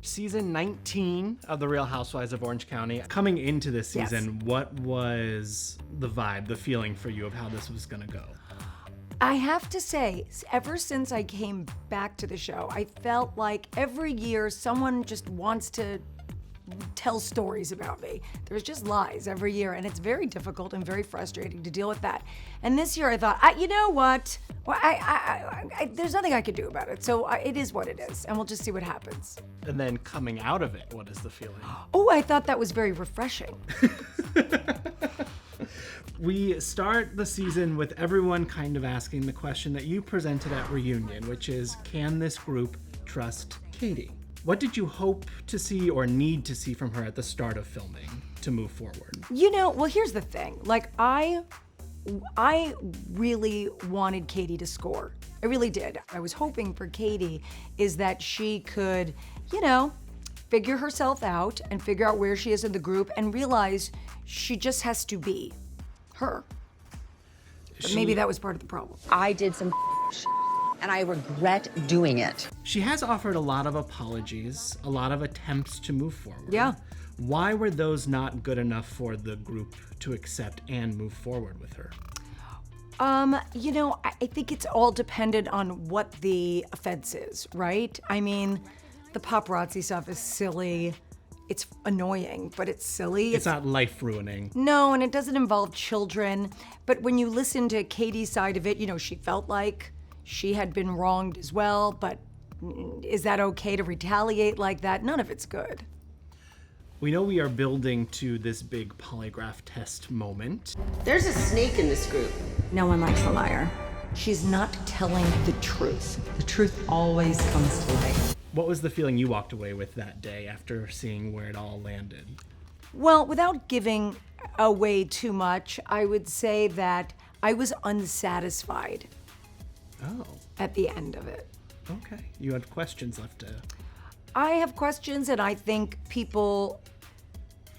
season 19 of The Real Housewives of Orange County. Coming into this season, what was the vibe, the feeling for you of how this was gonna go? I have to say, ever since I came back to the show, I felt like every year someone just wants to tell stories about me. There's just lies every year, and it's very difficult and very frustrating to deal with that. And this year I thought, you know what? Well, there's nothing I can do about it, so it is what it is, and we'll just see what happens. And then coming out of it, what is the feeling? Oh, I thought that was very refreshing. We start the season with everyone kind of asking the question that you presented at Reunion, which is, can this group trust Katie? What did you hope to see or need to see from her at the start of filming to move forward? You know, well, here's the thing. Like, I really wanted Katie to score. I really did. I was hoping for Katie is that she could, figure herself out and figure out where she is in the group and realize she just has to be her. But maybe that was part of the problem. I did some and I regret doing it. She has offered a lot of apologies, a lot of attempts to move forward. Yeah. Why were those not good enough for the group to accept and move forward with her? I think it's all dependent on what the offense is, right? I mean, the paparazzi stuff is silly. It's annoying, but it's silly. It's not life-ruining. No, and it doesn't involve children. But when you listen to Katie's side of it, she felt like she had been wronged as well, but is that okay to retaliate like that? None of it's good. We know we are building to this big polygraph test moment. There's a snake in this group. No one likes a liar. She's not telling the truth. The truth always comes to light. What was the feeling you walked away with that day after seeing where it all landed? Well, without giving away too much, I would say that I was unsatisfied at the end of it. Okay. You had questions left to... I have questions, and I think people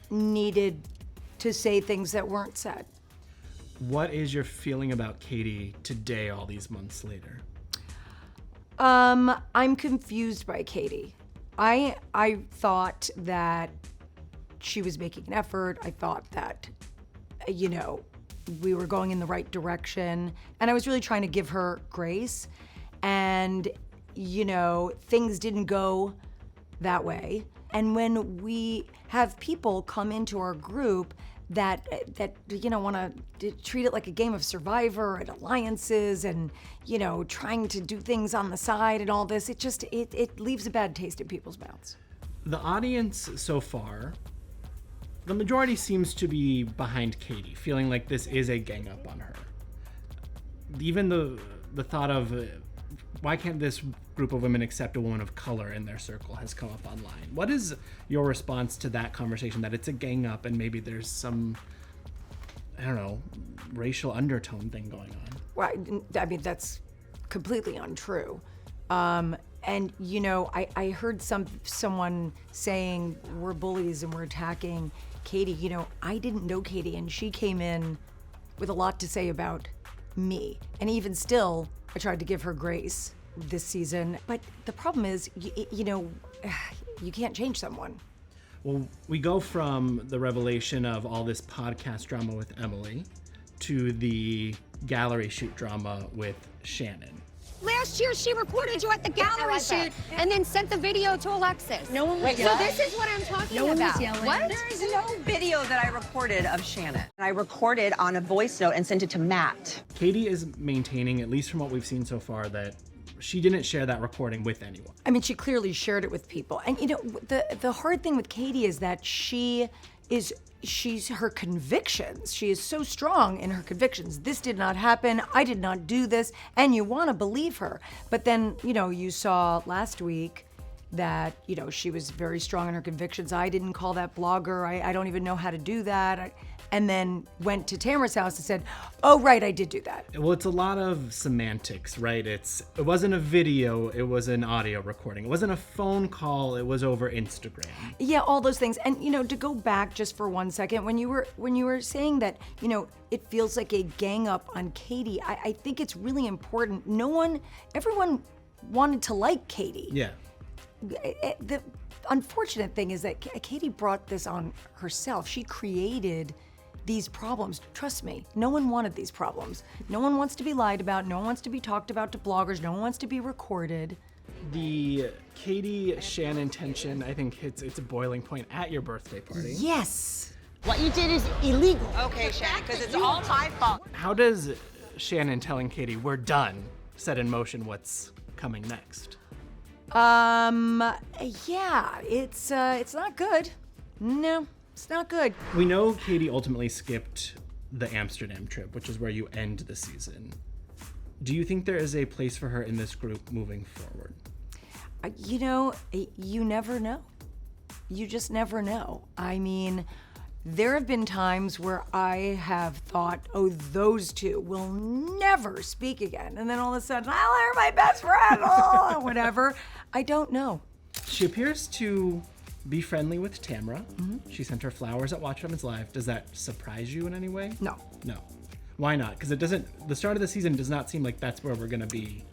needed to say things that weren't said. What is your feeling about Katie today, all these months later? I'm confused by Katie. I thought that she was making an effort. I thought that, we were going in the right direction. And I was really trying to give her grace. And, things didn't go that way. And when we have people come into our group that want to treat it like a game of Survivor and alliances and, trying to do things on the side and all this, it leaves a bad taste in people's mouths. The audience so far, the majority seems to be behind Katie, feeling like this is a gang up on her. Even the thought of why can't this group of women accept a woman of color in their circle has come up online. What is your response to that conversation, that it's a gang up and maybe there's some, racial undertone thing going on? Well, I mean, that's completely untrue. And, I heard someone saying we're bullies and we're attacking Katie. I didn't know Katie, and she came in with a lot to say about me. And even still, I tried to give her grace this season. But the problem is, you can't change someone. Well, we go from the revelation of all this podcast drama with Emily to the gallery shoot drama with Shannon. Last year, she recorded you at the gallery shoot and then sent the video to Alexis. No one was So yelling. this is what I'm talking No one about. was yelling. What? There is no video that I recorded of Shannon. I recorded on a voice note and sent it to Matt. Katie is maintaining, at least from what we've seen so far, that she didn't share that recording with anyone. I mean, she clearly shared it with people. And the hard thing with Katie is that she's her convictions. She is so strong in her convictions. This did not happen. I did not do this. And you want to believe her. But then, you saw last week that, she was very strong in her convictions. I didn't call that blogger. I don't even know how to do that. And then went to Tamra's house and said, oh, right, I did do that. Well, it's a lot of semantics, right? It wasn't a video, it was an audio recording. It wasn't a phone call, it was over Instagram. Yeah, all those things. And, to go back just for 1 second, when you were saying that, it feels like a gang up on Katie, I think it's really important. Everyone wanted to like Katie. Yeah. unfortunate thing is that Katie brought this on herself. She created these problems. Trust me, no one wanted these problems. No one wants to be lied about. No one wants to be talked about to bloggers. No one wants to be recorded. The Katie Shannon tension, I think it's a boiling point at your birthday party. Yes. What you did is illegal. Okay, Shannon, because it's all my fault. How does Shannon telling Katie we're done set in motion what's coming next? Yeah, it's not good. No, it's not good. We know Katie ultimately skipped the Amsterdam trip, which is where you end the season. Do you think there is a place for her in this group moving forward? You know, you never know. You just never know. I mean, there have been times where I have thought, oh, those two will never speak again. And then all of a sudden, they're my best friend, or whatever. I don't know. She appears to be friendly with Tamra. Mm-hmm. She sent her flowers at Watch Women's Live. Does that surprise you in any way? No. No. Why not? Because the start of the season does not seem like that's where we're gonna be.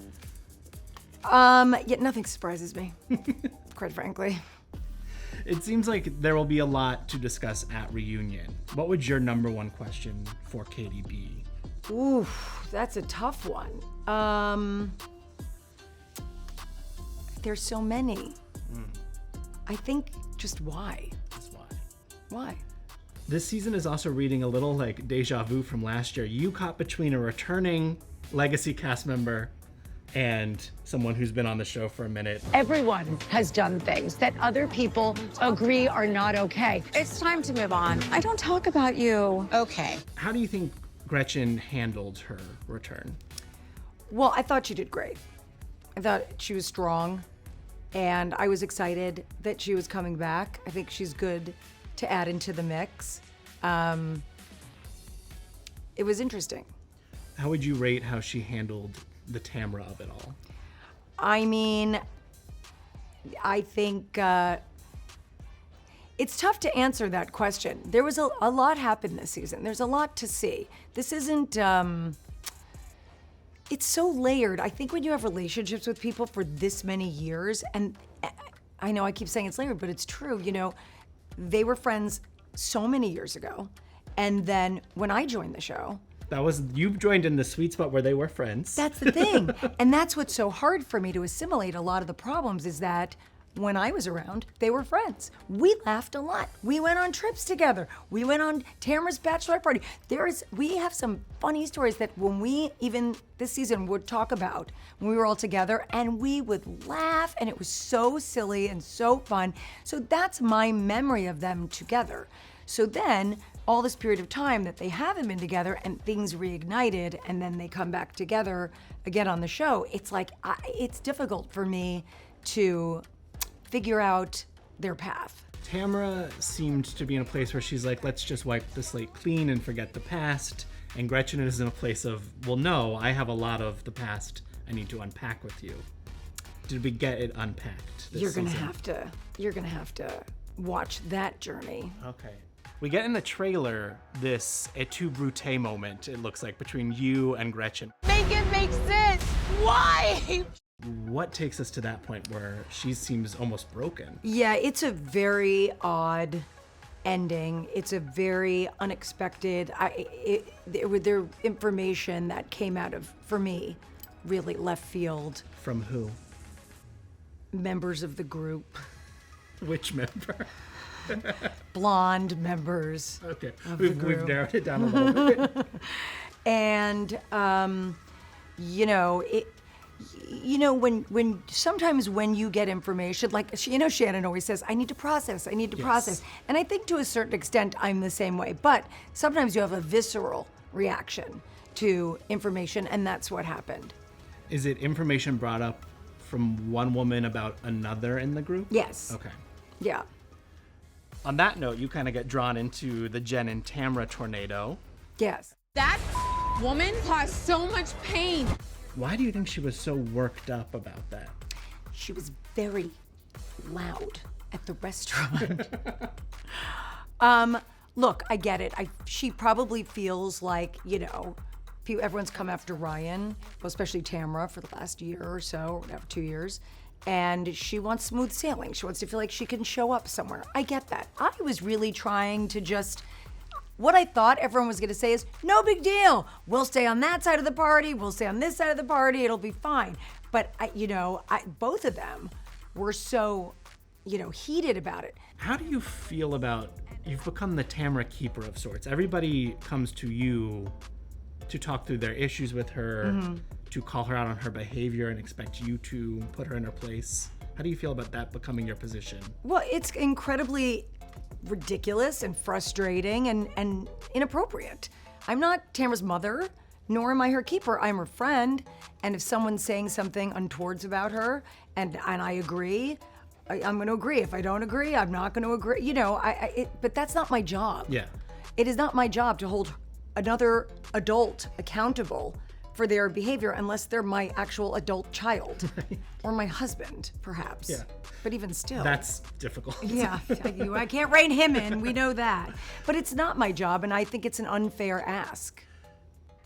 Yeah, nothing surprises me, quite frankly. It seems like there will be a lot to discuss at reunion. What would your number one question for Katie be? Ooh, that's a tough one. There's so many. I think just why? That's why. Why? This season is also reading a little like deja vu from last year. You caught between a returning legacy cast member and someone who's been on the show for a minute. Everyone has done things that other people agree are not okay. It's time to move on. I don't talk about you. Okay. How do you think Gretchen handled her return? Well, I thought she did great. I thought she was strong, and I was excited that she was coming back. I think she's good to add into the mix. It was interesting. How would you rate how she handled the Tamra of it all? I mean, I think it's tough to answer that question. There was a lot happened this season. There's a lot to see. This isn't, it's so layered. I think when you have relationships with people for this many years, and I know I keep saying it's layered, but it's true, you know, they were friends so many years ago. And then when I joined the show, you joined in the sweet spot where they were friends. that's the thing. And that's what's so hard for me to assimilate a lot of the problems is that when I was around, they were friends. We laughed a lot. We went on trips together. We went on Tamra's bachelorette party. We have some funny stories that when we, even this season, would talk about when we were all together, and we would laugh, and it was so silly and so fun. So that's my memory of them together. So then, all this period of time that they haven't been together and things reignited and then they come back together again on the show, it's like, it's difficult for me to figure out their path. Tamra seemed to be in a place where she's like, let's just wipe the slate clean and forget the past. And Gretchen is in a place of, well, no, I have a lot of the past I need to unpack with you. Did we get it unpacked this You're gonna have to watch that journey. Okay. We get in the trailer this et tu brute moment, it looks like, between you and Gretchen. Make it make sense. Why? What takes us to that point where she seems almost broken? Yeah, it's a very odd ending. It's a very unexpected. There information that came out of, for me, really left field. From who? Members of the group. Which member? Blonde members. Okay, we've narrowed it down a little bit. And when sometimes when you get information, like Shannon always says, I need to process. And I think to a certain extent I'm the same way. But sometimes you have a visceral reaction to information, and that's what happened. Is it information brought up from one woman about another in the group? Yes. Okay. Yeah. On that note, you kind of get drawn into the Jenn and Tamra tornado. Yes. That woman caused so much pain. Why do you think she was so worked up about that? She was very loud at the restaurant. Look, I get it. She probably feels like, everyone's come after Ryan, well, especially Tamra for the last year or so, or 2 years. and she wants smooth sailing. She wants to feel like she can show up somewhere. I get that. I was really trying to just, what I thought everyone was going to say is, no big deal. We'll stay on that side of the party. We'll stay on this side of the party. It'll be fine. But, both of them were so, heated about it. How do you feel about, you've become the Tamra keeper of sorts. Everybody comes to you to talk through their issues with her, to call her out on her behavior and expect you to put her in her place. How do you feel about that becoming your position? Well, it's incredibly ridiculous and frustrating and inappropriate. I'm not Tamra's mother, nor am I her keeper. I'm her friend. And if someone's saying something untowards about her and I agree, I'm going to agree. If I don't agree, I'm not going to agree. But that's not my job. Yeah. It is not my job to hold another adult accountable for their behavior unless they're my actual adult child or my husband, perhaps. Yeah. But even still. That's difficult. Yeah, I can't rein him in. We know that. But it's not my job, and I think it's an unfair ask.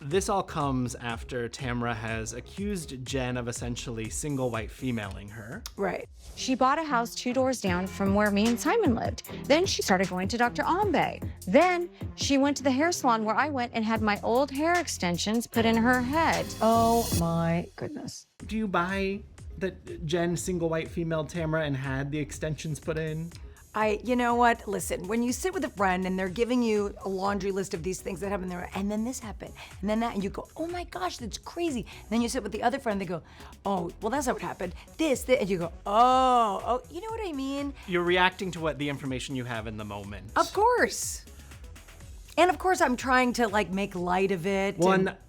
This all comes after Tamra has accused Jenn of essentially single white femaling her. Right. She bought a house 2 doors down from where me and Simon lived. Then she started going to Dr. Ambe. Then she went to the hair salon where I went and had my old hair extensions put in her head. Oh my goodness. Do you buy that Jenn single white female Tamra and had the extensions put in? You know what? Listen, when you sit with a friend and they're giving you a laundry list of these things that happened there, and then this happened, and then that, and you go, oh my gosh, that's crazy. And then you sit with the other friend, they go, oh, well, that's not what happened. This, and you go, oh, you know what I mean? You're reacting to what the information you have in the moment. Of course. And of course, I'm trying to make light of it.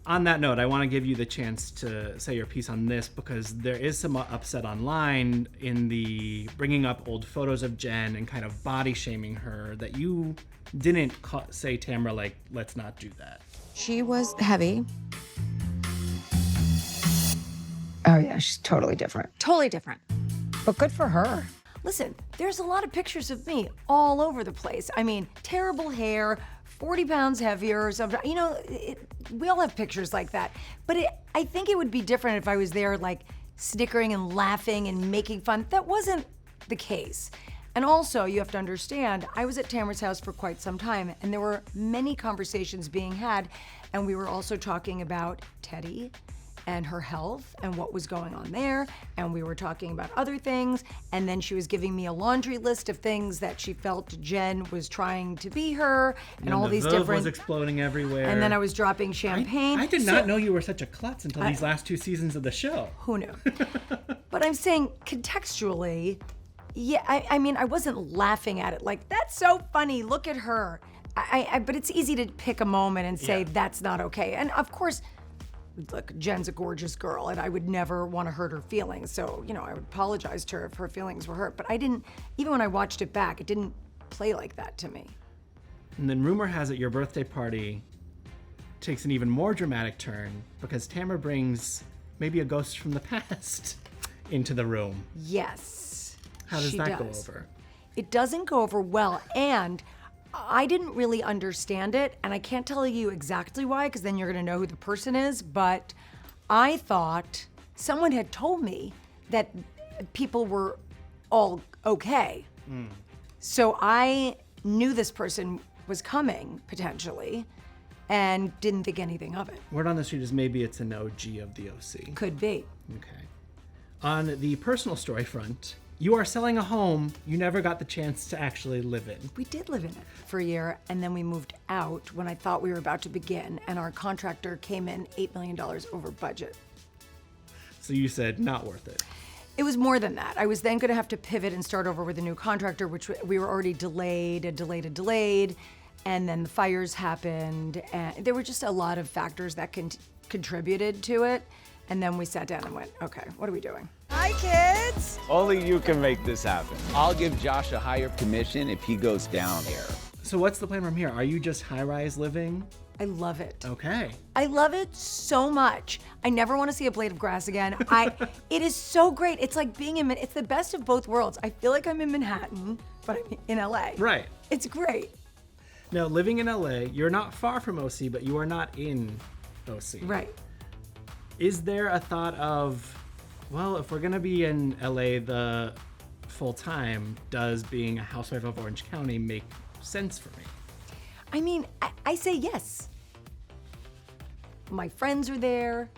On that note, I want to give you the chance to say your piece on this because there is some upset online in the bringing up old photos of Jenn and kind of body shaming her that you didn't say, Tamra, let's not do that. She was heavy. Oh, yeah, she's totally different. Totally different. But good for her. Listen, there's a lot of pictures of me all over the place. I mean, terrible hair, 40 pounds heavier or something. We all have pictures like that. But I think it would be different if I was there snickering and laughing and making fun. That wasn't the case. And also, you have to understand, I was at Tamra's house for quite some time, and there were many conversations being had, and we were also talking about Teddy and her health and what was going on there, and we were talking about other things, and then she was giving me a laundry list of things that she felt Jenn was trying to be her, and all these different... was exploding everywhere. And then I was dropping champagne. I did not know you were such a klutz until these last 2 seasons of the show. Who knew? But I'm saying contextually, yeah, I mean, I wasn't laughing at it that's so funny, look at her. But it's easy to pick a moment and say that's not okay. And of course, look, Jenn's a gorgeous girl, and I would never want to hurt her feelings. So, I would apologize to her if her feelings were hurt. But I didn't, even when I watched it back, it didn't play like that to me. And then rumor has it your birthday party takes an even more dramatic turn because Tamra brings maybe a ghost from the past into the room. Yes. How does that go over? It doesn't go over well, and I didn't really understand it, and I can't tell you exactly why, because then you're going to know who the person is, but I thought someone had told me that people were all okay. So I knew this person was coming, potentially, and didn't think anything of it. Word on the street is maybe it's an OG of the OC. Could be. Okay. On the personal story front, you are selling a home you never got the chance to actually live in. We did live in it for a year, and then we moved out when I thought we were about to begin, and our contractor came in $8 million over budget. So you said, not worth it. It was more than that. I was then going to have to pivot and start over with a new contractor, which we were already delayed, and then the fires happened, and there were just a lot of factors that contributed to it. And then we sat down and went, okay, what are we doing? Hi, kids. Only you can make this happen. I'll give Josh a higher commission if he goes down here. So what's the plan from here? Are you just high-rise living? I love it. Okay. I love it so much. I never want to see a blade of grass again. It is so great. It's like being it's the best of both worlds. I feel like I'm in Manhattan, but I'm in LA. Right. It's great. Now, living in LA, you're not far from OC, but you are not in OC. Right. Is there a thought of Well, if we're gonna be in LA the full time, does being a housewife of Orange County make sense for me? I mean, I say yes. My friends are there.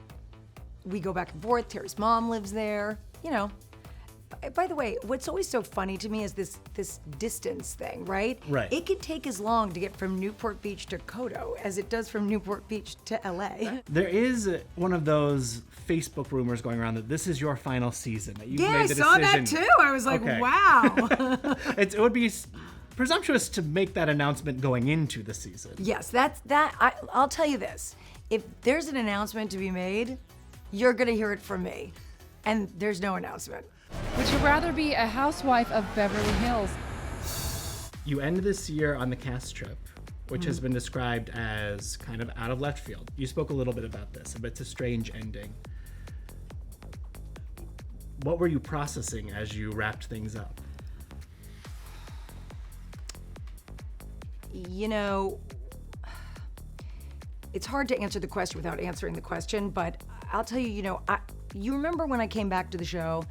We go back and forth. Terry's mom lives there. You know. By the way, what's always so funny to me is this distance thing, right? Right. It could take as long to get from Newport Beach to Kodo as it does from Newport Beach to LA. There is one of those Facebook rumors going around that this is your final season. That you've Yeah, made the I saw decision. that too. I was like, Okay. wow. It would be presumptuous to make that announcement going into the season. Yes, I'll tell you this. If there's an announcement to be made, you're gonna hear it from me. And there's no announcement. Would you rather be a housewife of Beverly Hills? You end this year on the cast trip, which has been described as kind of out of left field. You spoke a little bit about this, but it's a strange ending. What were you processing as you wrapped things up? You know, it's hard to answer the question without answering the question, but I'll tell you, you remember when I came back to the show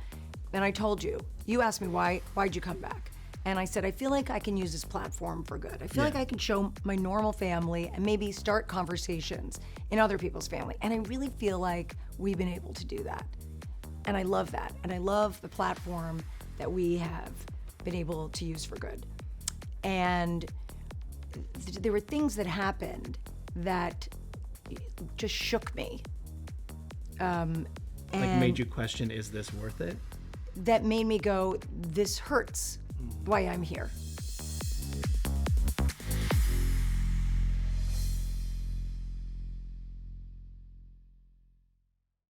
and I told you, you asked me why'd you come back? And I said, I feel like I can use this platform for good. I feel like I can show my normal family and maybe start conversations in other people's family. And I really feel like we've been able to do that. And I love that. And I love the platform that we have been able to use for good. And there were things that happened that just shook me. Made you question, is this worth it? That made me go, this hurts why I'm here.